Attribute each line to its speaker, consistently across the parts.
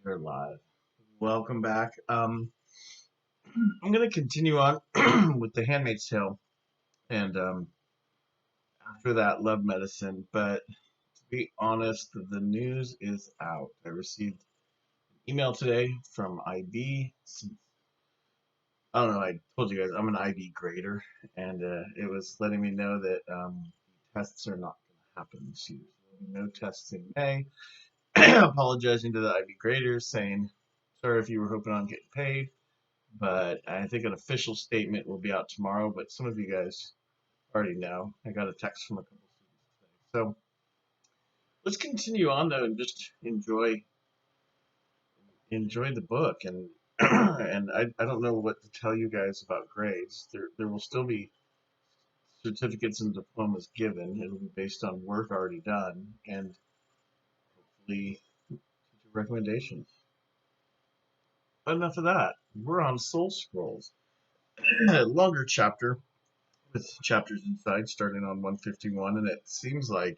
Speaker 1: We're live. Welcome back. I'm gonna continue on with the Handmaid's Tale, and after that, Love Medicine. But to be honest, the news is out. I received an email today from IB. I don't know. I told you guys I'm an IB grader, and it was letting me know that tests are not going to happen this year. There'll be no tests in May. Apologizing to the IB graders, saying sorry if you were hoping on getting paid. But I think an official statement will be out tomorrow. But some of you guys already know. I got a text from a couple students today. So let's continue on though and just enjoy the book and and I don't know what to tell you guys about grades. There will still be certificates and diplomas given. It'll be based on work already done and hopefully teacher recommendations. But enough of that. We're on Soul Scrolls. A longer chapter with chapters inside starting on 151, and it seems like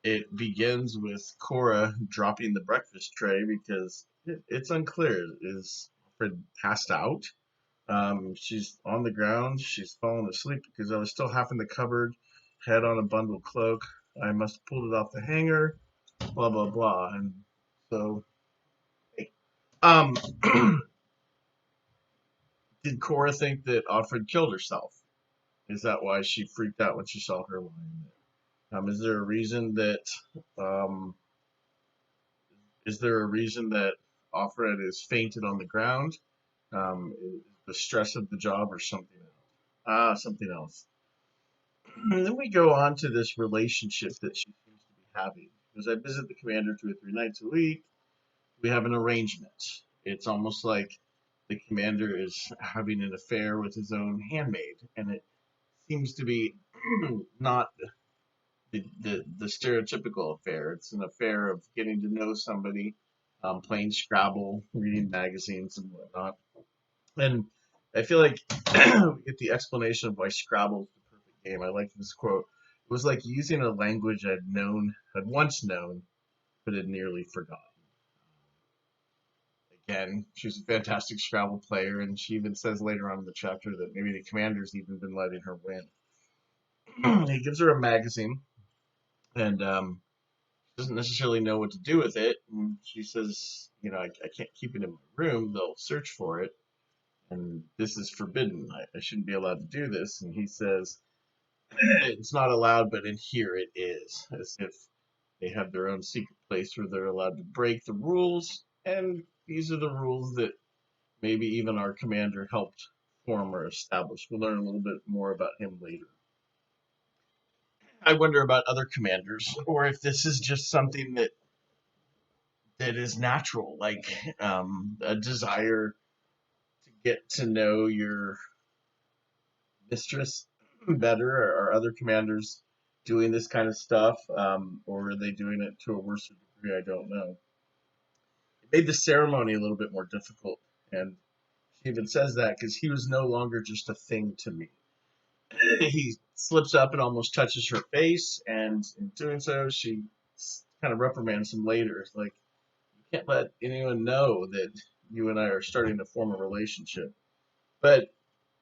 Speaker 1: it begins with Cora dropping the breakfast tray because it's unclear. Is Alfred passed out? She's on the ground. She's fallen asleep because I was still half in the cupboard, head on a bundled cloak. I must have pulled it off the hanger, blah, blah, blah. And so, hey. um, did Cora think that Alfred killed herself? Is that why she freaked out when she saw her lying there? Is there a reason that um, is there a reason that Alfred is fainted on the ground? The stress of the job or something else? Something else. And then we go on to this relationship that she seems to be having. Because I visit the commander 2 or 3 nights a week, we have an arrangement. It's almost like the commander is having an affair with his own handmaid, and it seems to be not the stereotypical affair. It's an affair of getting to know somebody, playing Scrabble, reading magazines and whatnot. And I feel like we get the explanation of why Scrabble is the perfect game. I like this quote. It was like using a language had once known, but had nearly forgotten. Again, she's a fantastic Scrabble player, and she even says later on in the chapter that maybe the commander's even been letting her win. He gives her a magazine, and doesn't necessarily know what to do with it. And she says, I can't keep it in my room. They'll search for it. And this is forbidden. I shouldn't be allowed to do this. And he says, it's not allowed, but in here it is. As if they have their own secret place where they're allowed to break the rules. And these are the rules that maybe even our commander helped form or establish. We'll learn a little bit more about him later. I wonder about other commanders, or if this is just something that is natural, like a desire to get to know your mistress better. Are other commanders doing this kind of stuff, or are they doing it to a worse degree? I don't know. It made the ceremony a little bit more difficult, and she even says that because he was no longer just a thing to me. He slips up and almost touches her face, and in doing so, she kind of reprimands him later. It's like, you can't let anyone know that you and I are starting to form a relationship. But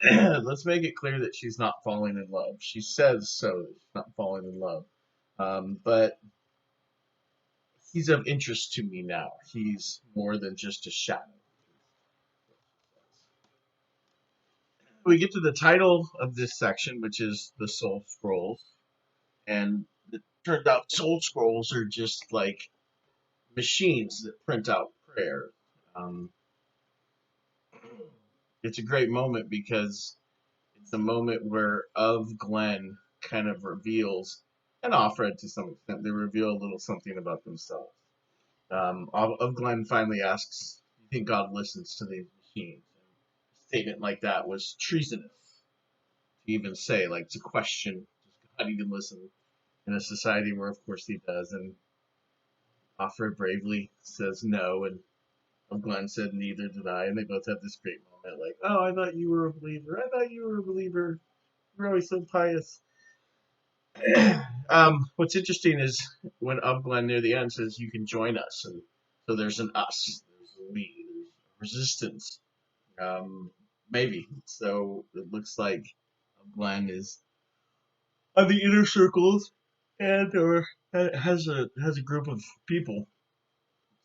Speaker 1: let's make it clear that she's not falling in love. She says so that she's not falling in love. But he's of interest to me now. He's more than just a shadow. We get to the title of this section, which is the Soul Scrolls. And it turned out Soul Scrolls are just like machines that print out prayer. Um, it's a great moment because it's a moment where Of Glen kind of reveals, and Offred to some extent, they reveal a little something about themselves. Of Glen finally asks, "Do you think God listens to these machines?" And a statement like that was treasonous to even say, like to question, does God even listen in a society where, of course, he does? And Offred bravely says no, and Of Glen said, "Neither did I." And they both have this great moment, like, "Oh, I thought you were a believer. I thought you were a believer. You're always so pious." What's interesting is when Of Glen near the end says, "You can join us," and So there's an us, there's a we, there's resistance. Um, Maybe. So it looks like Glenn is on the inner circles and or has a group of people.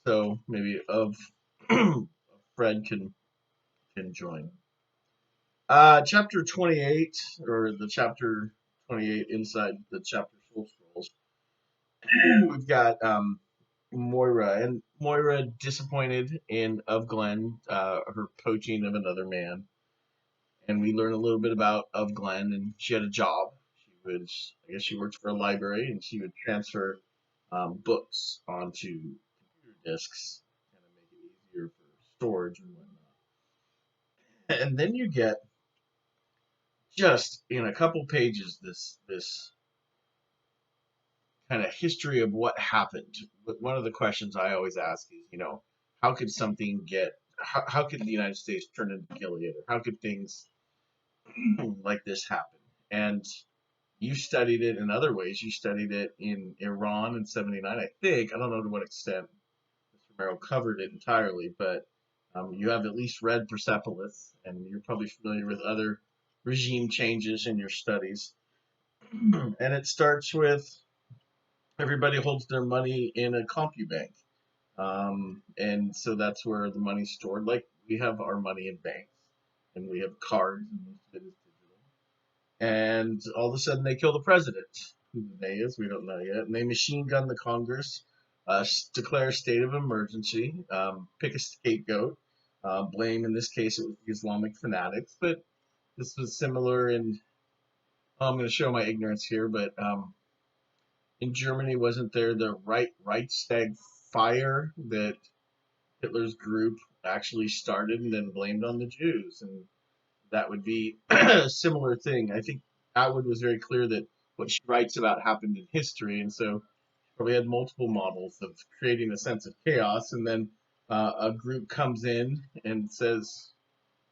Speaker 1: So maybe of Fred can join. Chapter 28, or the chapter 28 inside the chapter Soul Scrolls. We've got Moira, and Moira disappointed in of Glenn, her poaching of another man, and we learn a little bit about of Glenn, and she had a job. She was, I guess, she worked for a library, and she would transfer books onto computer disks, kind of make it easier for storage and whatnot. And then you get just in a couple pages this kind of history of what happened. But one of the questions I always ask is, how could something get, how could the United States turn into Gilead? Or how could things like this happen? And you studied it in other ways. You studied it in Iran in '79, I think. I don't know to what extent Mr. Merrill covered it entirely, but you have at least read Persepolis, and you're probably familiar with other regime changes in your studies. And it starts with everybody holds their money in a CompuBank. And so that's where the money's stored. Like we have our money in banks and we have cards and most of it is digital. And all of a sudden they kill the president. Who the day is, we don't know yet. And they machine gun the Congress, declare a state of emergency, pick a scapegoat, blame, in this case, it was the Islamic fanatics. But this was similar in, I'm going to show my ignorance here, but in Germany, wasn't there the Reichstag fire that Hitler's group actually started and then blamed on the Jews? And that would be a similar thing. I think Atwood was very clear that what she writes about happened in history, and so probably had multiple models of creating a sense of chaos, and then a group comes in and says,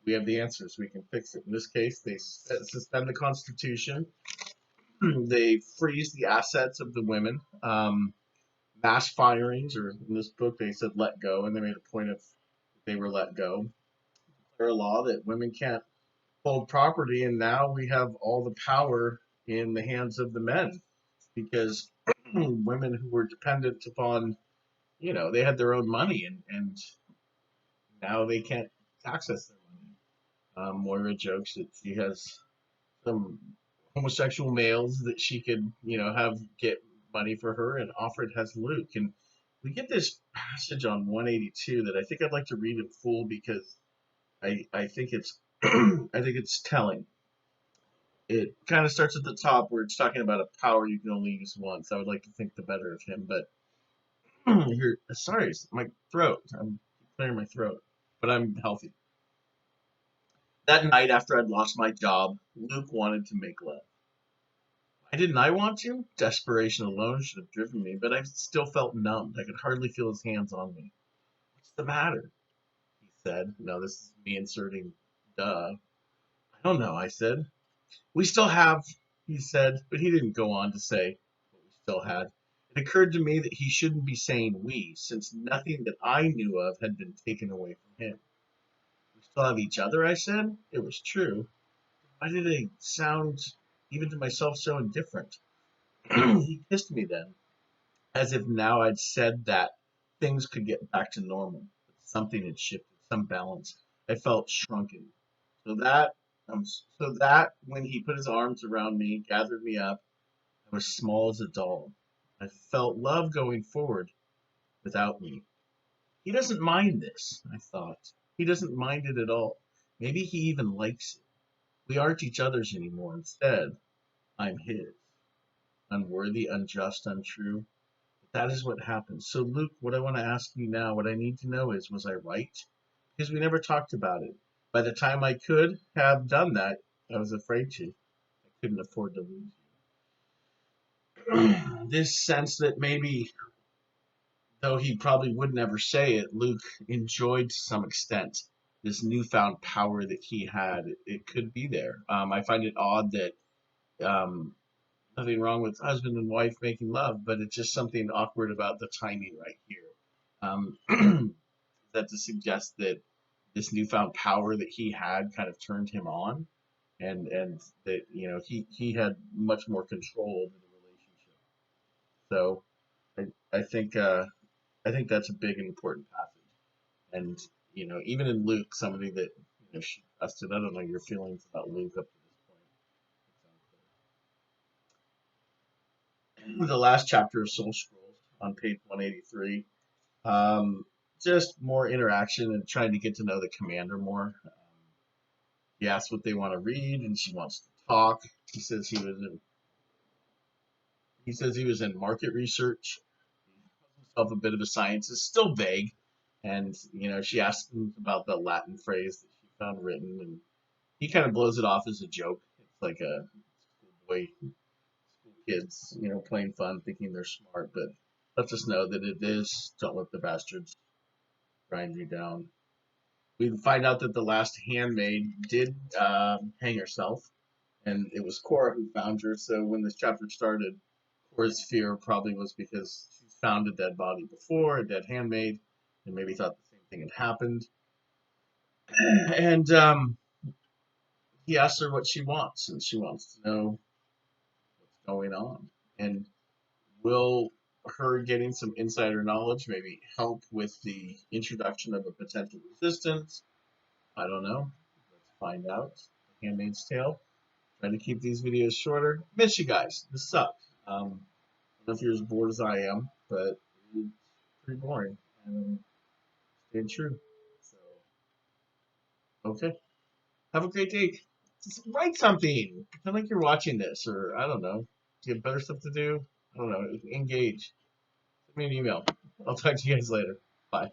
Speaker 1: "We have the answers. We can fix it." In this case, they suspend the Constitution. They freeze the assets of the women. Mass firings, or in this book they said let go, and they made a point of they were let go. There a law that women can't hold property, and now we have all the power in the hands of the men because women who were dependent upon, they had their own money, and now they can't access their money. Moira jokes that she has some homosexual males that she could, have get money for her, and Offred has Luke. And we get this passage on 182 that I think I'd like to read in full because I think it's I think it's telling. It kind of starts at the top where it's talking about a power you can only use once. I would like to think the better of him, but here, sorry, my throat. I'm clearing my throat, but I'm healthy. That night after I'd lost my job, Luke wanted to make love. Why didn't I want to? Desperation alone should have driven me, but I still felt numbed. I could hardly feel his hands on me. What's the matter? He said. No, this is me inserting duh. I don't know, I said. We still have, he said, but he didn't go on to say what we still had. It occurred to me that he shouldn't be saying we, since nothing that I knew of had been taken away from him. We still have each other, I said. It was true. Why did I sound, even to myself, so indifferent? He kissed me then, as if now I'd said that things could get back to normal. But something had shifted, some balance. I felt shrunken. So that, so that when he put his arms around me, gathered me up, I was small as a doll. I felt love going forward without me. He doesn't mind this, I thought. He doesn't mind it at all. Maybe he even likes it. We aren't each other's anymore. Instead, I'm his. Unworthy, unjust, untrue. That is what happened. So, Luke, what I want to ask you now, what I need to know is, was I right? Because we never talked about it. By the time I could have done that, I was afraid to. I couldn't afford to lose you. This sense that maybe, though he probably would never say it, Luke enjoyed to some extent this newfound power that he had. It could be there. I find it odd that um, nothing wrong with husband and wife making love, but it's just something awkward about the timing right here. Is that to suggest that this newfound power that he had kind of turned him on, and that he had much more control over the relationship. So I think that's a big and important passage. And even in Luke, somebody that she trusted. I don't know your feelings about Luke up to this point. The last chapter of Soul Scrolls on page 183. Um, just more interaction and trying to get to know the commander more. He asks what they want to read, and she wants to talk. He says he was in market research. He calls himself a bit of a scientist, still vague. And she asks him about the Latin phrase that she found written, and he kind of blows it off as a joke. It's like a schoolboy, school kids, playing fun, thinking they're smart. But lets us know that it is don't let the bastards grind you down. We find out that the last handmaid did hang herself, and it was Cora who found her. So when this chapter started, Cora's fear probably was because she's found a dead body before, a dead handmaid, and maybe thought the same thing had happened. And he asks her what she wants, and she wants to know what's going on. And will her getting some insider knowledge maybe help with the introduction of a potential resistance? I don't know. Let's find out. The Handmaid's Tale. Trying to keep these videos shorter. Miss you guys. This sucks. I don't know if you're as bored as I am, but it's pretty boring. And staying true. So, okay. Have a great day. Just write something. Pretend like you're watching this, or I don't know. You have better stuff to do. I don't know. Engage. Send me an email. I'll talk to you guys later. Bye.